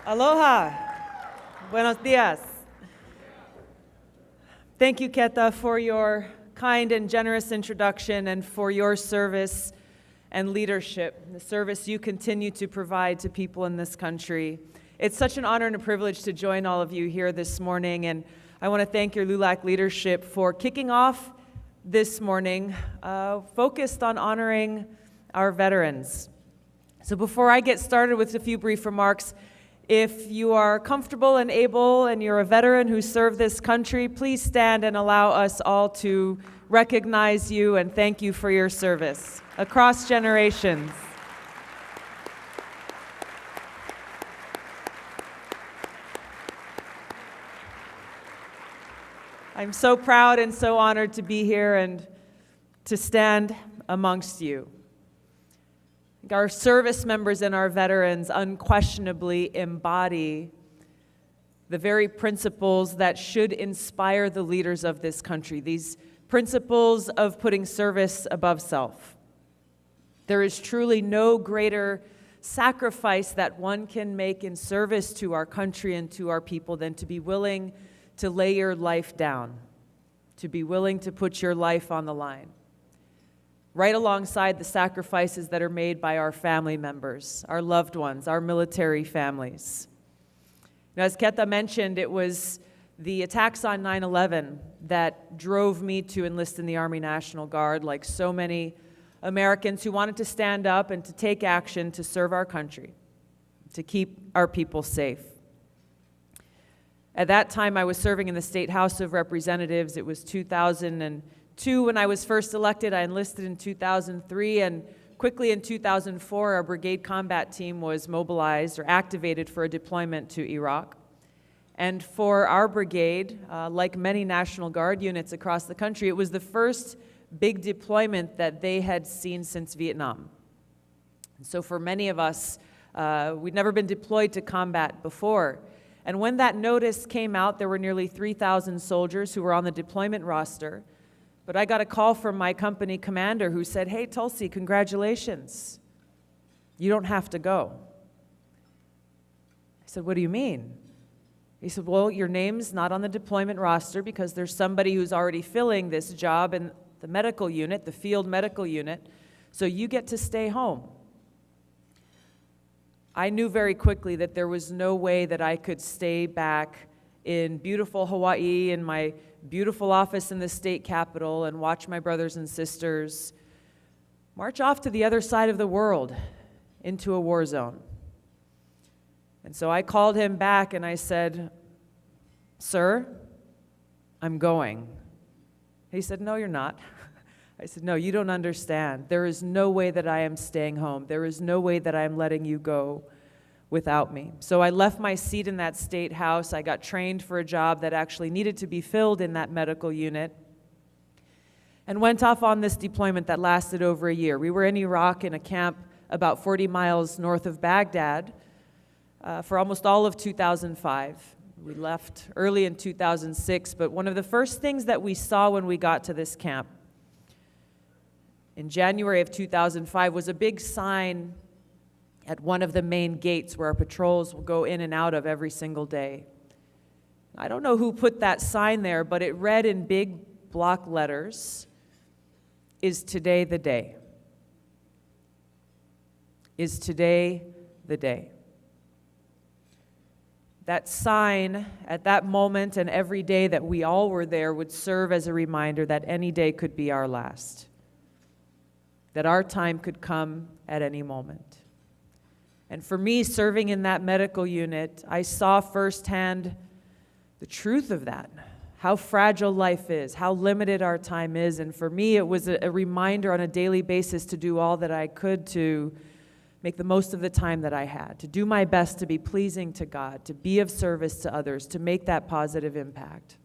Aloha. Buenos dias. Thank you, Keta, for your kind and generous introduction and for your service and leadership, the service you continue to provide to people in this country. It's such an honor and a privilege to join all of you here this morning, and I want to thank your LULAC leadership for kicking off this morning focused on honoring our veterans. So before I get started with a few brief remarks, if you are comfortable and able and you're a veteran who served this country, please stand and allow us all to recognize you and thank you for your service across generations. I'm so proud and so honored to be here and to stand amongst you. Our service members and our veterans unquestionably embody the very principles that should inspire the leaders of this country, these principles of putting service above self. There is truly no greater sacrifice that one can make in service to our country and to our people than to be willing to lay your life down, to be willing to put your life on the line, right alongside the sacrifices that are made by our family members, our loved ones, our military families. Now, as Keta mentioned, it was the attacks on 9/11 that drove me to enlist in the Army National Guard, like so many Americans who wanted to stand up and to take action to serve our country, to keep our people safe. At that time, I was serving in the State House of Representatives. It was 2002 when I was first elected. I enlisted in 2003, and quickly in 2004, our brigade combat team was mobilized or activated for a deployment to Iraq. And for our brigade, like many National Guard units across the country, it was the first big deployment that they had seen since Vietnam. And so for many of us, we'd never been deployed to combat before. And when that notice came out, there were nearly 3,000 soldiers who were on the deployment roster. But I got a call from my company commander who said, "Hey, Tulsi, congratulations. You don't have to go." I said, "What do you mean?" He said, "Well, your name's not on the deployment roster because there's somebody who's already filling this job in the medical unit, the field medical unit, so you get to stay home." I knew very quickly that there was no way that I could stay back in beautiful Hawaii in my beautiful office in the state capitol and watch my brothers and sisters march off to the other side of the world into a war zone. And so I called him back and I said, "Sir, I'm going." He said, "No, you're not." I said, "No, you don't understand. There is no way that I am staying home. There is no way that I am letting you go without me." So I left my seat in that state house. I got trained for a job that actually needed to be filled in that medical unit and went off on this deployment that lasted over a year. We were in Iraq in a camp about 40 miles north of Baghdad for almost all of 2005. We left early in 2006, but one of the first things that we saw when we got to this camp in January of 2005 was a big sign at one of the main gates where our patrols will go in and out of every single day. I don't know who put that sign there, but it read in big block letters, "Is today the day? Is today the day?" That sign at that moment and every day that we all were there would serve as a reminder that any day could be our last, that our time could come at any moment. And for me, serving in that medical unit, I saw firsthand the truth of that, how fragile life is, how limited our time is. And for me, it was a reminder on a daily basis to do all that I could to make the most of the time that I had, to do my best to be pleasing to God, to be of service to others, to make that positive impact.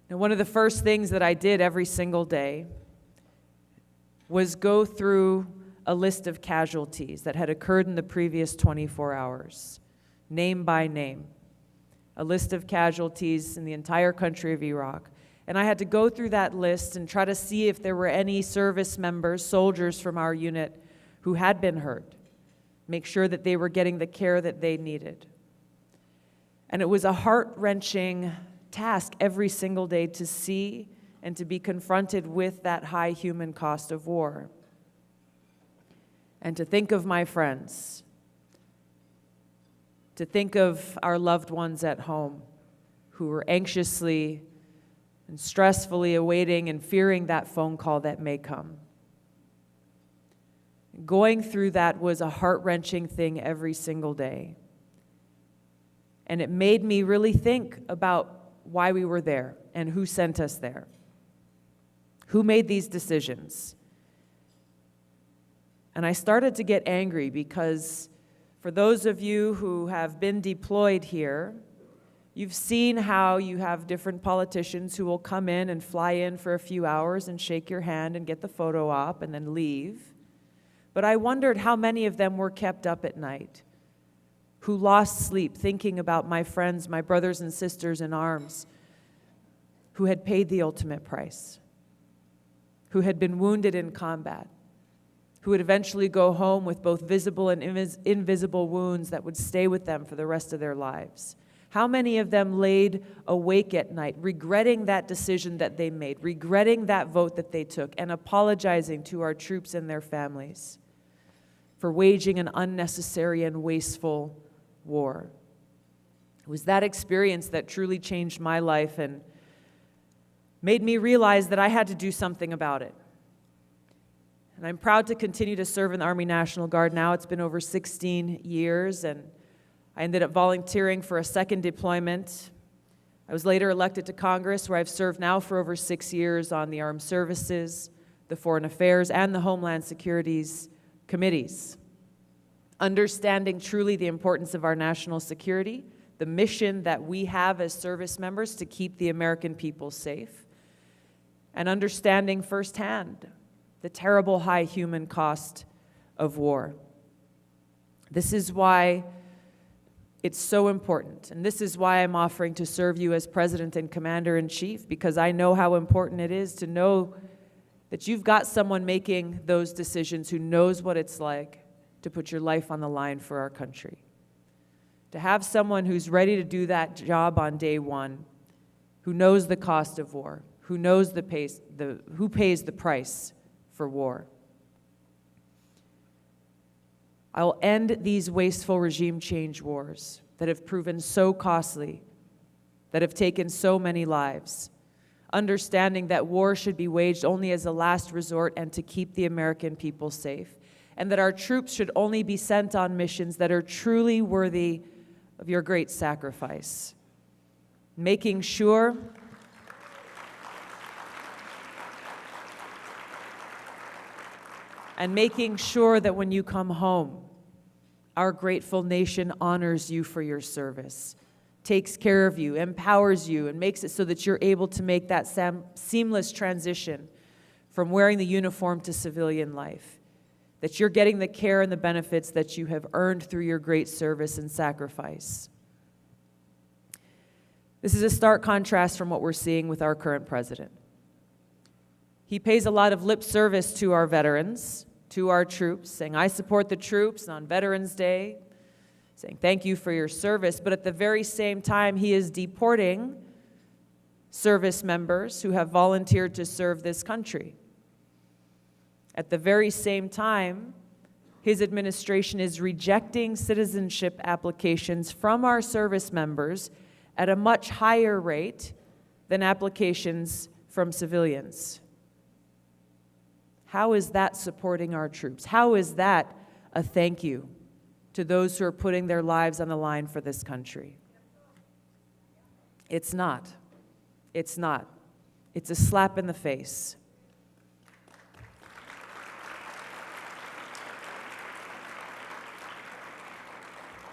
And one of the first things that I did every single day was go through a list of casualties that had occurred in the previous 24 hours, name by name, a list of casualties in the entire country of Iraq. And I had to go through that list and try to see if there were any service members, soldiers from our unit who had been hurt, make sure that they were getting the care that they needed. And it was a heart-wrenching task every single day to see and to be confronted with that high human cost of war. And to think of my friends, to think of our loved ones at home who were anxiously and stressfully awaiting and fearing that phone call that may come. Going through that was a heart-wrenching thing every single day. And it made me really think about why we were there and who sent us there. Who made these decisions? And I started to get angry because for those of you who have been deployed here, you've seen how you have different politicians who will come in and fly in for a few hours and shake your hand and get the photo op and then leave. But I wondered how many of them were kept up at night, who lost sleep thinking about my friends, my brothers and sisters in arms, who had paid the ultimate price, who had been wounded in combat, who would eventually go home with both visible and invisible wounds that would stay with them for the rest of their lives. How many of them laid awake at night, regretting that decision that they made, regretting that vote that they took, and apologizing to our troops and their families for waging an unnecessary and wasteful war? It was that experience that truly changed my life and made me realize that I had to do something about it. And I'm proud to continue to serve in the Army National Guard now. It's been over 16 years, and I ended up volunteering for a second deployment. I was later elected to Congress, where I've served now for over 6 years on the Armed Services, the Foreign Affairs, and the Homeland Security's committees. Understanding truly the importance of our national security, the mission that we have as service members to keep the American people safe, and understanding firsthand the terrible high human cost of war. This is why it's so important, and this is why I'm offering to serve you as President and Commander-in-Chief, because I know how important it is to know that you've got someone making those decisions who knows what it's like to put your life on the line for our country. To have someone who's ready to do that job on day one, who knows the cost of war, who knows who pays the price for war. I will end these wasteful regime change wars that have proven so costly, that have taken so many lives, understanding that war should be waged only as a last resort and to keep the American people safe, and that our troops should only be sent on missions that are truly worthy of your great sacrifice. Making sure that when you come home, our grateful nation honors you for your service, takes care of you, empowers you, and makes it so that you're able to make that seamless transition from wearing the uniform to civilian life, that you're getting the care and the benefits that you have earned through your great service and sacrifice. This is a stark contrast from what we're seeing with our current president. He pays a lot of lip service to our veterans, to our troops, saying, I support the troops on Veterans Day, saying, thank you for your service. But at the very same time, he is deporting service members who have volunteered to serve this country. At the very same time, his administration is rejecting citizenship applications from our service members at a much higher rate than applications from civilians. How is that supporting our troops? How is that a thank you to those who are putting their lives on the line for this country? It's not. It's not. It's a slap in the face.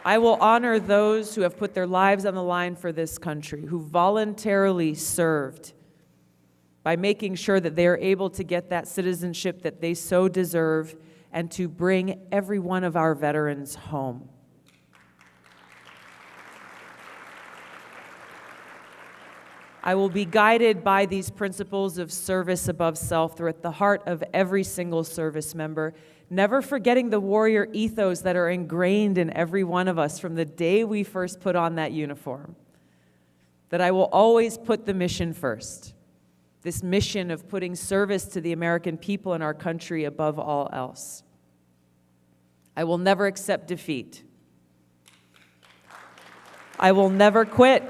I will honor those who have put their lives on the line for this country, who voluntarily served, by making sure that they are able to get that citizenship that they so deserve and to bring every one of our veterans home. I will be guided by these principles of service above self. They're at the heart of every single service member, never forgetting the warrior ethos that are ingrained in every one of us from the day we first put on that uniform. That I will always put the mission first. This mission of putting service to the American people and our country above all else. I will never accept defeat. I will never quit.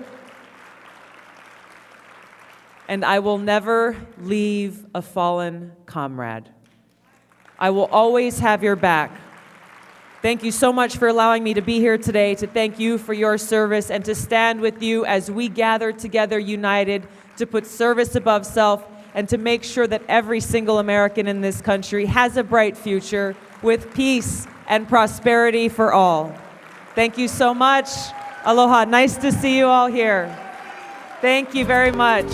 And I will never leave a fallen comrade. I will always have your back. Thank you so much for allowing me to be here today, to thank you for your service, and to stand with you as we gather together united to put service above self and to make sure that every single American in this country has a bright future with peace and prosperity for all. Thank you so much. Aloha. Nice to see you all here. Thank you very much.